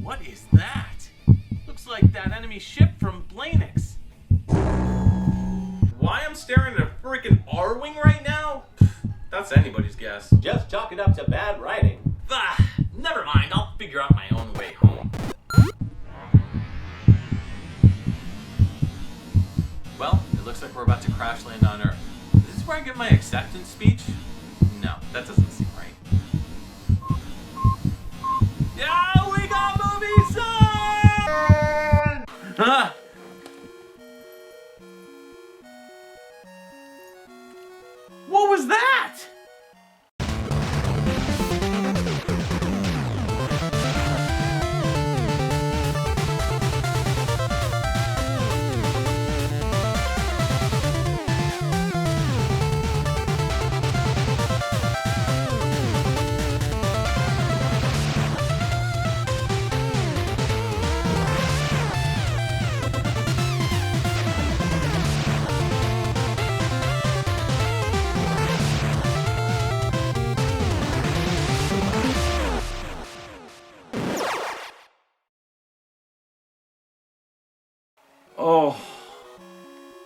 What is that? Looks like that enemy ship from Blanix. Why I'm staring at a freaking R-Wing right now? That's anybody's guess. Just chalk it up to bad writing. Never mind, I'll figure out my own way home. Well, it looks like we're about to crash land on Earth. Is this where I give my acceptance speech? No, that doesn't seem right. Yeah, we got movie sign! Huh? What was that? Oh,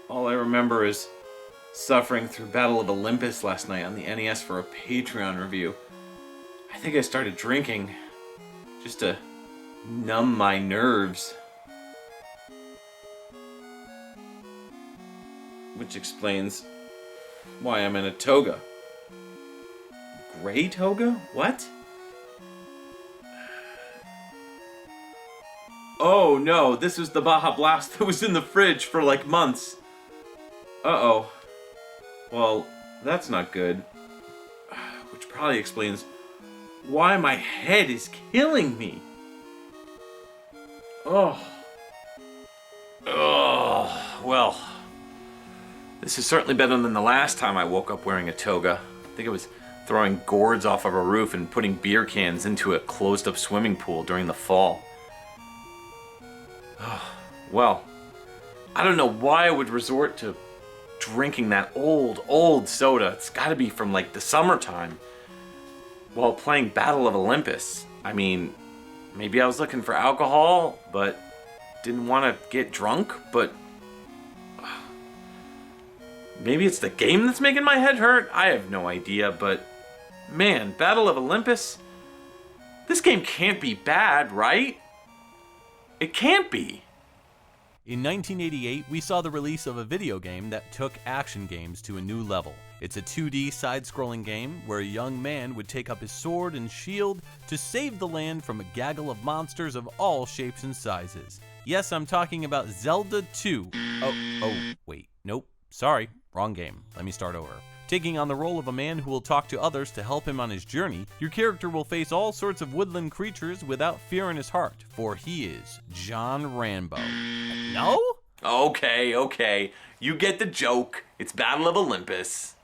all I remember is suffering through Battle of Olympus last night on the NES for a Patreon review. I think I started drinking just to numb my nerves. Which explains why I'm in a toga. Gray toga? What? Oh no, this was the Baja Blast that was in the fridge for like months. Uh-oh. Well, that's not good. Which probably explains why my head is killing me. Oh. Well. This is certainly better than the last time I woke up wearing a toga. I think it was throwing gourds off of a roof and putting beer cans into a closed-up swimming pool during the fall. Well, I don't know why I would resort to drinking that old soda. It's gotta be from like the summertime while playing Battle of Olympus. I mean, maybe I was looking for alcohol, but didn't want to get drunk, but maybe it's the game that's making my head hurt? I have no idea, but man, Battle of Olympus? This game can't be bad, right? It can't be. In 1988, we saw the release of a video game that took action games to a new level. It's a 2D side-scrolling game where a young man would take up his sword and shield to save the land from a gaggle of monsters of all shapes and sizes. Yes, I'm talking about ZELDA 2. Wait, nope, sorry, wrong game. Let me start over. Taking on the role of a man who will talk to others to help him on his journey, your character will face all sorts of woodland creatures without fear in his heart, for he is John Rambo. No? Okay. You get the joke. It's Battle of Olympus.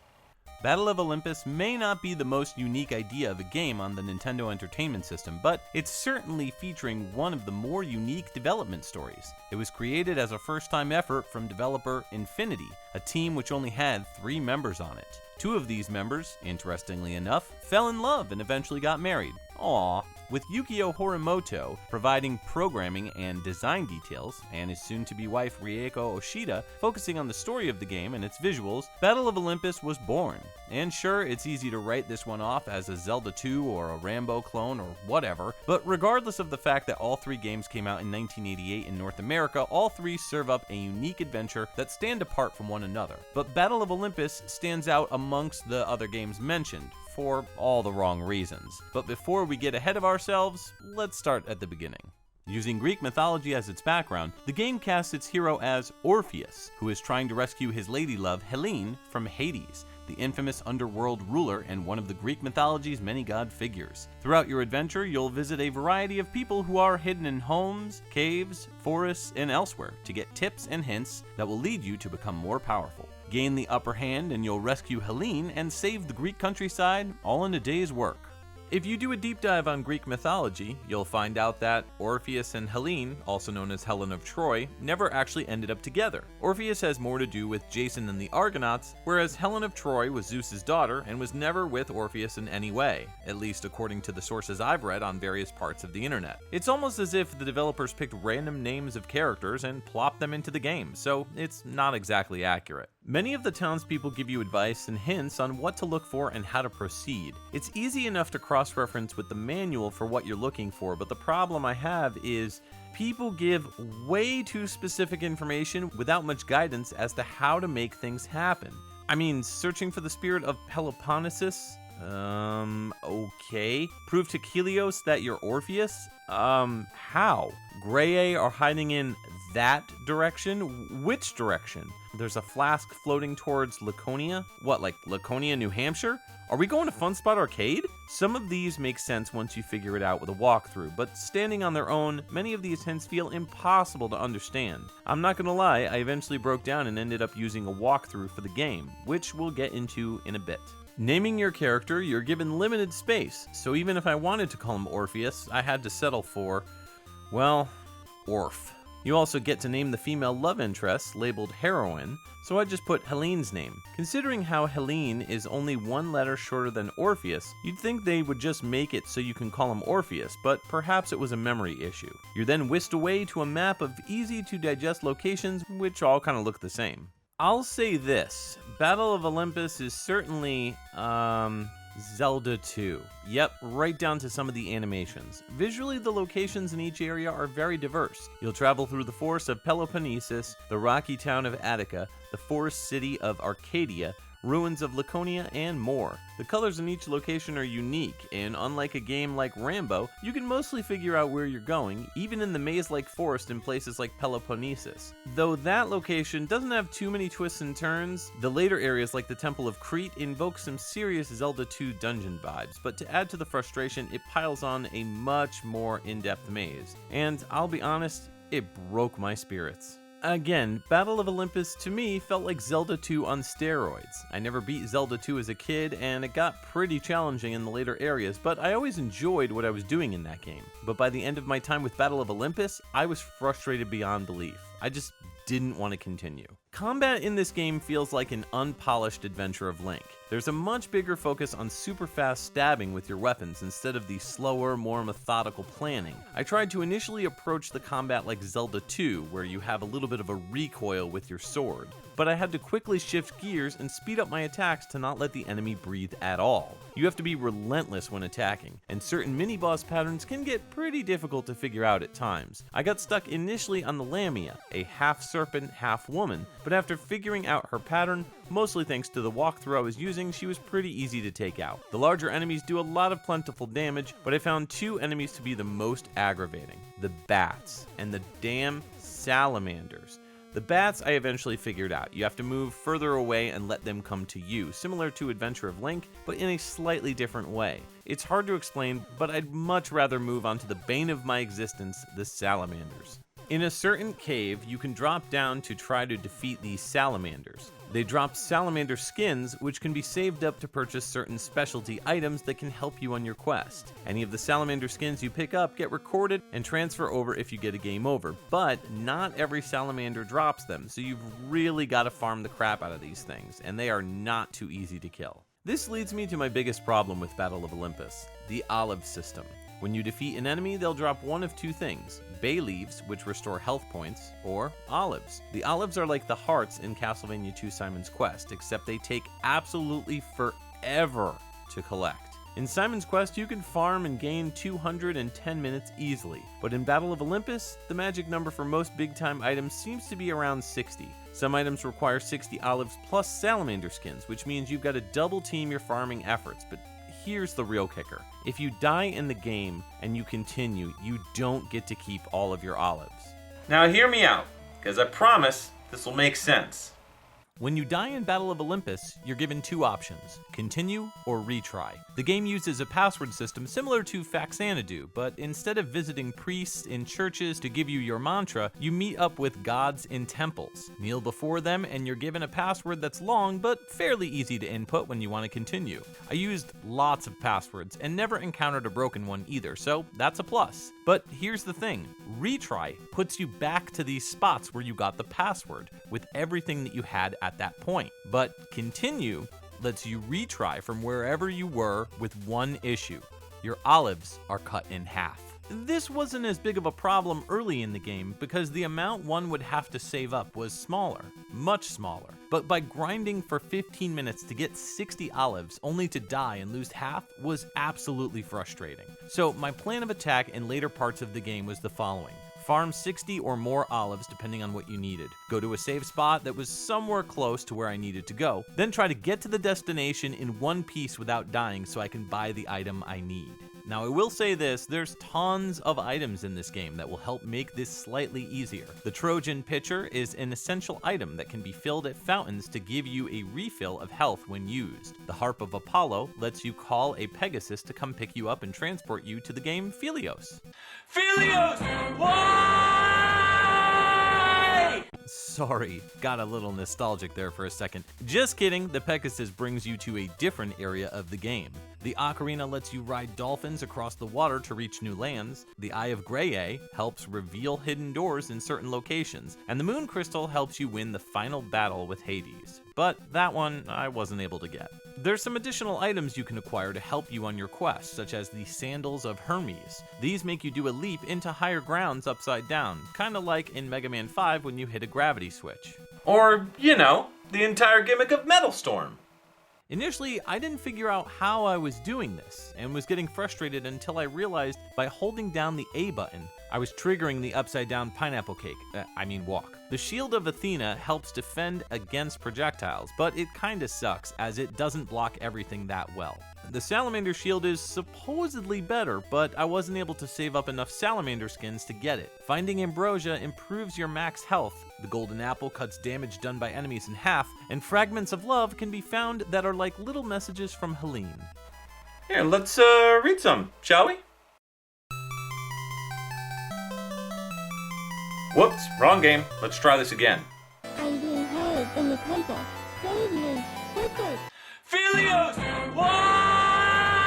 Battle of Olympus may not be the most unique idea of a game on the Nintendo Entertainment System, but it's certainly featuring one of the more unique development stories. It was created as a first-time effort from developer Infinity, a team which only had 3 members on it. 2 of these members, interestingly enough, fell in love and eventually got married. Aww. With Yukio Horimoto providing programming and design details, and his soon-to-be wife Rieko Oshida focusing on the story of the game and its visuals, Battle of Olympus was born. And sure, it's easy to write this one off as a Zelda 2 or a Rambo clone or whatever, but regardless of the fact that all 3 games came out in 1988 in North America, all 3 serve up a unique adventure that stand apart from one another. But Battle of Olympus stands out amongst the other games mentioned, for all the wrong reasons. But before we get ahead of ourselves, let's start at the beginning. Using Greek mythology as its background, the game casts its hero as Orpheus, who is trying to rescue his ladylove Hellene from Hades, the infamous underworld ruler and one of the Greek mythology's many god figures. Throughout your adventure, you'll visit a variety of people who are hidden in homes, caves, forests, and elsewhere to get tips and hints that will lead you to become more powerful. Gain the upper hand and you'll rescue Hellene and save the Greek countryside all in a day's work. If you do a deep dive on Greek mythology, you'll find out that Orpheus and Hellene, also known as Helen of Troy, never actually ended up together. Orpheus has more to do with Jason and the Argonauts, whereas Helen of Troy was Zeus's daughter and was never with Orpheus in any way, at least according to the sources I've read on various parts of the internet. It's almost as if the developers picked random names of characters and plopped them into the game, so it's not exactly accurate. Many of the townspeople give you advice and hints on what to look for and how to proceed. It's easy enough to cross-reference with the manual for what you're looking for, but the problem I have is people give way too specific information without much guidance as to how to make things happen. I mean, searching for the spirit of Peloponnesus? Okay. Prove to Helios that you're Orpheus? How? Grey are hiding in that direction? Which direction? There's a flask floating towards Laconia? What, like Laconia, New Hampshire? Are we going to Fun Spot Arcade? Some of these make sense once you figure it out with a walkthrough, but standing on their own, many of these hints feel impossible to understand. I'm not gonna lie, I eventually broke down and ended up using a walkthrough for the game, which we'll get into in a bit. Naming your character, you're given limited space, so even if I wanted to call him Orpheus, I had to settle for, well, Orph. You also get to name the female love interest, labeled heroine, so I just put Helene's name. Considering how Hellene is only one letter shorter than Orpheus, you'd think they would just make it so you can call him Orpheus, but perhaps it was a memory issue. You're then whisked away to a map of easy to digest locations, which all kind of look the same. I'll say this, Battle of Olympus is certainly, Zelda 2. Yep, right down to some of the animations. Visually, the locations in each area are very diverse. You'll travel through the forests of Peloponnesus, the rocky town of Attica, the forest city of Arcadia, ruins of Laconia, and more. The colors in each location are unique, and unlike a game like Rambo, you can mostly figure out where you're going, even in the maze-like forest in places like Peloponnesus. Though that location doesn't have too many twists and turns, the later areas like the Temple of Crete invoke some serious Zelda 2 dungeon vibes, but to add to the frustration, it piles on a much more in-depth maze. And I'll be honest, it broke my spirits. Again, Battle of Olympus to me felt like Zelda 2 on steroids. I never beat Zelda 2 as a kid, and it got pretty challenging in the later areas, but I always enjoyed what I was doing in that game. But by the end of my time with Battle of Olympus, I was frustrated beyond belief. I just didn't want to continue. Combat in this game feels like an unpolished adventure of Link. There's a much bigger focus on super fast stabbing with your weapons instead of the slower, more methodical planning. I tried to initially approach the combat like Zelda 2, where you have a little bit of a recoil with your sword, but I had to quickly shift gears and speed up my attacks to not let the enemy breathe at all. You have to be relentless when attacking, and certain mini-boss patterns can get pretty difficult to figure out at times. I got stuck initially on the Lamia, a half-serpent, half-woman, but after figuring out her pattern, mostly thanks to the walkthrough I was using, she was pretty easy to take out. The larger enemies do a lot of plentiful damage, but I found two enemies to be the most aggravating: the bats and the damn salamanders. The bats I eventually figured out. You have to move further away and let them come to you, similar to Adventure of Link, but in a slightly different way. It's hard to explain, but I'd much rather move on to the bane of my existence, the salamanders. In a certain cave, you can drop down to try to defeat these salamanders. They drop salamander skins, which can be saved up to purchase certain specialty items that can help you on your quest. Any of the salamander skins you pick up get recorded and transfer over if you get a game over, but not every salamander drops them, so you've really got to farm the crap out of these things, and they are not too easy to kill. This leads me to my biggest problem with Battle of Olympus: the olive system. When you defeat an enemy, they'll drop one of two things: bay leaves, which restore health points, or olives. The olives are like the hearts in Castlevania II Simon's Quest, except they take absolutely forever to collect. In Simon's Quest, you can farm and gain 210 minutes easily, but in Battle of Olympus, the magic number for most big-time items seems to be around 60. Some items require 60 olives plus salamander skins, which means you've got to double team your farming efforts, but here's the real kicker: if you die in the game and you continue, you don't get to keep all of your olives. Now hear me out, because I promise this will make sense. When you die in Battle of Olympus, you're given two options, continue or retry. The game uses a password system similar to Faxanadu, but instead of visiting priests in churches to give you your mantra, you meet up with gods in temples. Kneel before them and you're given a password that's long but fairly easy to input when you want to continue. I used lots of passwords and never encountered a broken one either, so that's a plus. But here's the thing, retry puts you back to these spots where you got the password with everything that you had at that point. But continue lets you retry from wherever you were with one issue. Your olives are cut in half. This wasn't as big of a problem early in the game because the amount one would have to save up was smaller, much smaller. But by grinding for 15 minutes to get 60 olives only to die and lose half was absolutely frustrating. So my plan of attack in later parts of the game was the following. Farm 60 or more olives depending on what you needed. Go to a safe spot that was somewhere close to where I needed to go. Then try to get to the destination in one piece without dying so I can buy the item I need. Now I will say this, there's tons of items in this game that will help make this slightly easier. The Trojan pitcher is an essential item that can be filled at fountains to give you a refill of health when used. The Harp of Apollo lets you call a Pegasus to come pick you up and transport you to the game Philios. Philios! Why? Sorry, got a little nostalgic there for a second. Just kidding, the Pegasus brings you to a different area of the game. The Ocarina lets you ride dolphins across the water to reach new lands. The Eye of Graye helps reveal hidden doors in certain locations. And the Moon Crystal helps you win the final battle with Hades. But that one I wasn't able to get. There's some additional items you can acquire to help you on your quest, such as the Sandals of Hermes. These make you do a leap into higher grounds upside down, kinda like in Mega Man 5 when you hit a gravity switch. Or, the entire gimmick of Metal Storm. Initially, I didn't figure out how I was doing this, and was getting frustrated until I realized by holding down the A button, I was triggering the upside down pineapple cake, walk. The Shield of Athena helps defend against projectiles, but it kinda sucks as it doesn't block everything that well. The Salamander Shield is supposedly better, but I wasn't able to save up enough Salamander skins to get it. Finding Ambrosia improves your max health, the Golden Apple cuts damage done by enemies in half, and Fragments of Love can be found that are like little messages from Helene. Here, let's read some, shall we? Whoops, wrong game. Let's try this again. I'm being held in the temple. Save me, quickly! Philios! Why?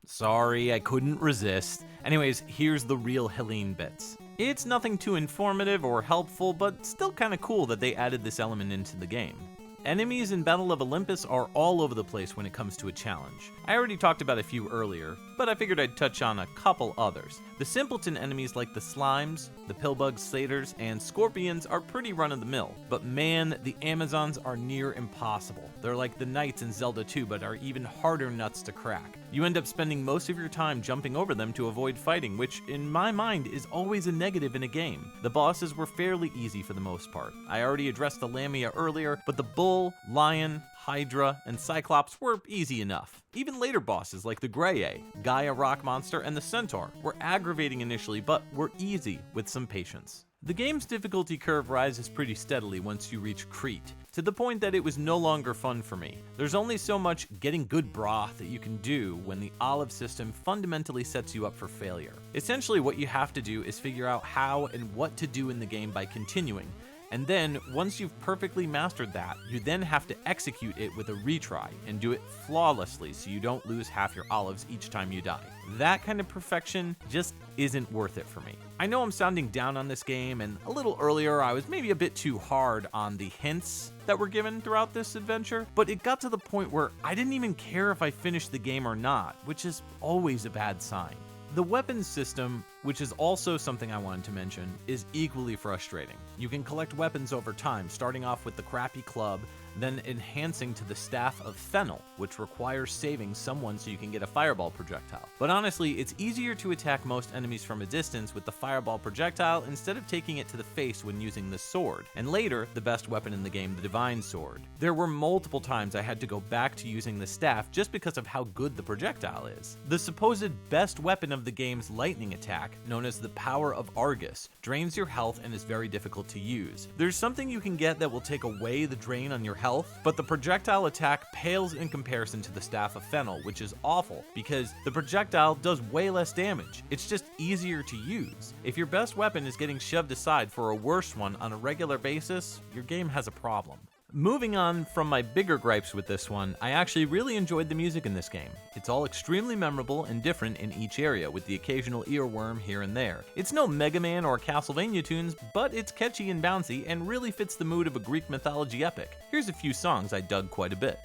Sorry, I couldn't resist. Anyways, here's the real Helene bits. It's nothing too informative or helpful, but still kinda cool that they added this element into the game. Enemies in Battle of Olympus are all over the place when it comes to a challenge. I already talked about a few earlier, but I figured I'd touch on a couple others. The simpleton enemies like the slimes, the pillbugs, satyrs, and scorpions are pretty run-of-the-mill. But man, the Amazons are near impossible. They're like the knights in Zelda 2, but are even harder nuts to crack. You end up spending most of your time jumping over them to avoid fighting, which in my mind is always a negative in a game. The bosses were fairly easy for the most part. I already addressed the Lamia earlier, but the bull, lion, Hydra, and Cyclops were easy enough. Even later bosses like the Graye, Gaia Rock Monster, and the Centaur were aggravating initially, but were easy with some patience. The game's difficulty curve rises pretty steadily once you reach Crete, to the point that it was no longer fun for me. There's only so much getting good broth that you can do when the olive system fundamentally sets you up for failure. Essentially what you have to do is figure out how and what to do in the game by continuing, and then, once you've perfectly mastered that, you then have to execute it with a retry and do it flawlessly so you don't lose half your olives each time you die. That kind of perfection just isn't worth it for me. I know I'm sounding down on this game, and a little earlier I was maybe a bit too hard on the hints that were given throughout this adventure, but it got to the point where I didn't even care if I finished the game or not, which is always a bad sign. The weapons system, which is also something I wanted to mention, is equally frustrating. You can collect weapons over time, starting off with the crappy club, then enhancing to the Staff of Fennel, which requires saving someone so you can get a fireball projectile. But honestly, it's easier to attack most enemies from a distance with the fireball projectile instead of taking it to the face when using the sword, and later, the best weapon in the game, the Divine Sword. There were multiple times I had to go back to using the staff just because of how good the projectile is. The supposed best weapon of the game's lightning attack known as the Power of Argus, drains your health and is very difficult to use. There's something you can get that will take away the drain on your health, but the projectile attack pales in comparison to the Staff of Fennel, which is awful because the projectile does way less damage. It's just easier to use. If your best weapon is getting shoved aside for a worse one on a regular basis, your game has a problem. Moving on from my bigger gripes with this one, I actually really enjoyed the music in this game. It's all extremely memorable and different in each area, with the occasional earworm here and there. It's no Mega Man or Castlevania tunes, but it's catchy and bouncy and really fits the mood of a Greek mythology epic. Here's a few songs I dug quite a bit.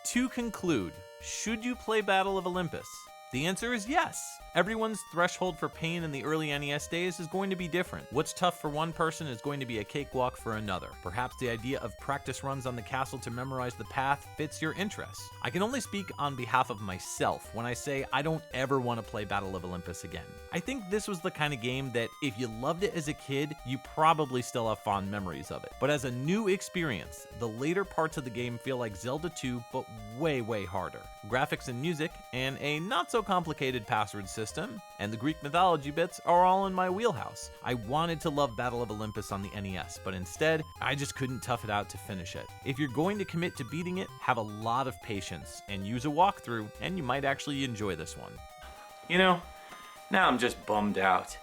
To conclude, should you play Battle of Olympus? The answer is yes. Everyone's threshold for pain in the early NES days is going to be different. What's tough for one person is going to be a cakewalk for another. Perhaps the idea of practice runs on the castle to memorize the path fits your interests. I can only speak on behalf of myself when I say I don't ever want to play Battle of Olympus again. I think this was the kind of game that if you loved it as a kid, you probably still have fond memories of it. But as a new experience, the later parts of the game feel like Zelda 2, but way harder. Graphics and music, and a not so complicated password system, and the Greek mythology bits are all in my wheelhouse. I wanted to love Battle of Olympus on the NES, but instead, I just couldn't tough it out to finish it. If you're going to commit to beating it, have a lot of patience and use a walkthrough, and you might actually enjoy this one. You know, now I'm just bummed out.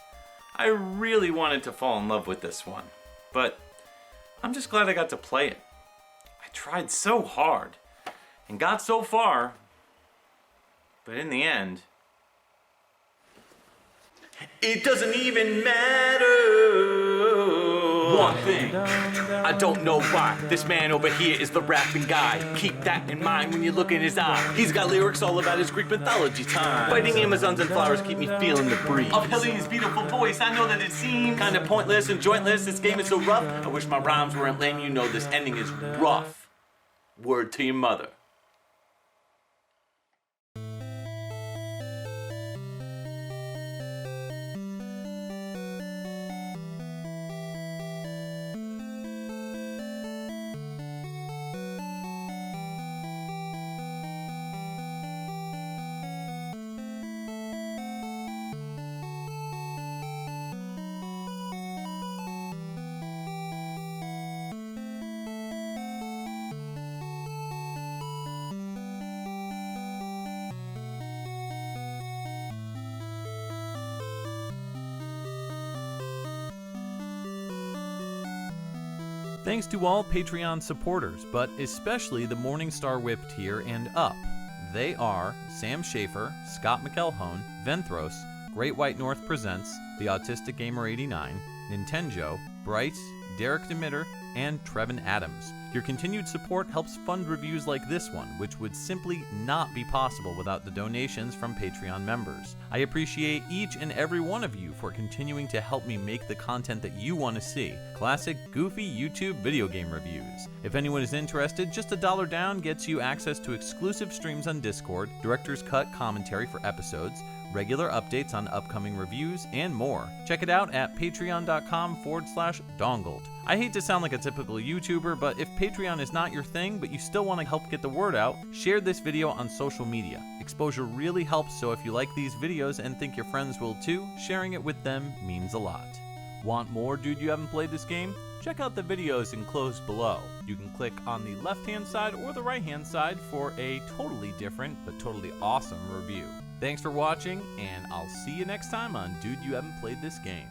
I really wanted to fall in love with this one, but I'm just glad I got to play it. I tried so hard and got so far, but in the end, it doesn't even matter. One thing, I don't know why this man over here is the rapping guy. Keep that in mind when you look in his eye. He's got lyrics all about his Greek mythology time. Fighting Amazons and flowers keep me feeling the breeze. Of Helene's beautiful voice, I know that it seems kinda pointless and jointless. This game is so rough, I wish my rhymes weren't lame. You know this ending is rough. Word to your mother. Thanks to all Patreon supporters, but especially the Morningstar Whip tier and up. They are Sam Schafer, Scott Mcelhone, Venthros, GreatWhiteNorthPresents, the Autistic Gamer 89, Nintenjoe, Brice, Derek Demiter, and Trevin Adams. Your continued support helps fund reviews like this one, which would simply not be possible without the donations from Patreon members. I appreciate each and every one of you for continuing to help me make the content that you want to see. Classic, goofy YouTube video game reviews. If anyone is interested, just $1 down gets you access to exclusive streams on Discord, Director's Cut commentary for episodes, regular updates on upcoming reviews, and more. Check it out at patreon.com/dongled. I hate to sound like a typical YouTuber, but if Patreon is not your thing, but you still want to help get the word out, share this video on social media. Exposure really helps, so if you like these videos and think your friends will too, sharing it with them means a lot. Want more Dude You Haven't Played This Game? Check out the videos enclosed below. You can click on the left-hand side or the right-hand side for a totally different but totally awesome review. Thanks for watching, and I'll see you next time on Dude You Haven't Played This Game.